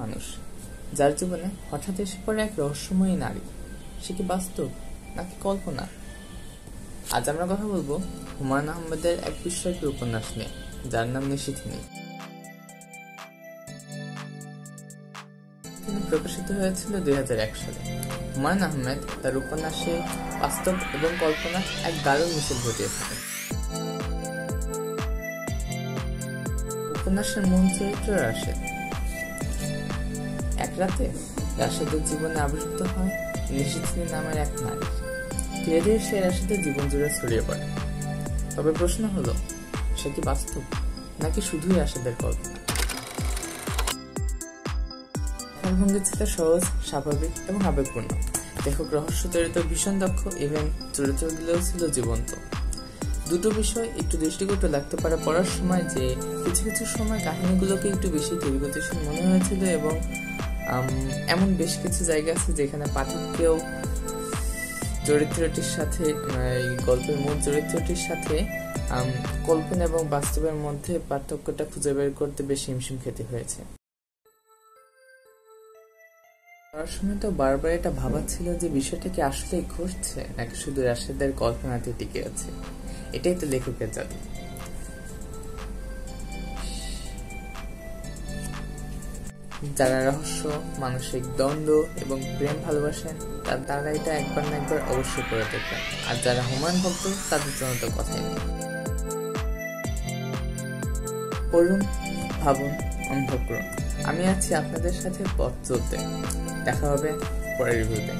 মানুষ যার জীবনে হঠাৎ এসে পড়ে এক রহস্যময়ী নারী। সে কি বাস্তব নাকি কল্পনা? আজ আমরা কথা বলবো হুমায়ুন আহমেদের এক বিস্ময়কর উপন্যাস নিয়ে, যার নাম নিশিথিনী। তিনি প্রকাশিত হয়েছিল 2001 সালে। হুমায়ুন আহমেদ তার উপন্যাসে বাস্তব এবং কল্পনা এক দারুণ মিছিল ঘটিয়ে থাকেন। উপন্যাসের মূল চরিত্র রাশেদ। এক রাতে রাশেদের জীবনে আবির্ভূত হয় নিশিথিনী নামের এক নারী। ধীরে ধীরে সে রাশেদের জীবন জুড়ে ছড়িয়ে পড়ে। তবে প্রশ্ন হলো, সে কি বাস্তব নাকি শুধুই রাশেদের কল্পনা? ভঙ্গি ছিল সহজ, স্বাভাবিক এবং আবেগপূর্ণ। লেখক রহস্য তৈরিতে ভীষণ দক্ষ, ইভেন চরিত্রগুলোও ছিল জীবন্ত। দুটো বিষয় একটু দৃষ্টিকটু লাগতে পারে পড়ার সময়, যে কিছু কিছু সময় কাহিনীগুলোকে একটু বেশি ধীরগতিশীল মনে হয়েছিল এবং এমন বেশ কিছু জায়গা আছে যেখানে পাঠককেও চরিত্রটির সাথে, গল্পের মূল চরিত্রটির সাথে কল্পনা এবং বাস্তবের মধ্যে পার্থক্যটা খুঁজে বের করতে বেশ হিমশিম খেতে হয়েছে। পড়ার সময় তো বারবার এটা ভাবা ছিল যে বিষয়টা কি আসলেই ঘটছে নাকি শুধু রাশেদের কল্পনাতে টিকে আছে। এটাই তো লেখকের জাদু। যারা রহস্য, মানসিক দ্বন্দ্ব এবং প্রেম ভালোবাসেন তারা এটা একবার না একবার অবশ্যই করে দেখবেন। আর যারা হুমায়ুন ভক্ত তাদের জন্য তো কথাই নেই। পড়ুন, ভাবুন, অনুভব করুন। আমি আছি আপনাদের সাথে পথ চলতে। দেখা হবে পরের রিভিউতে।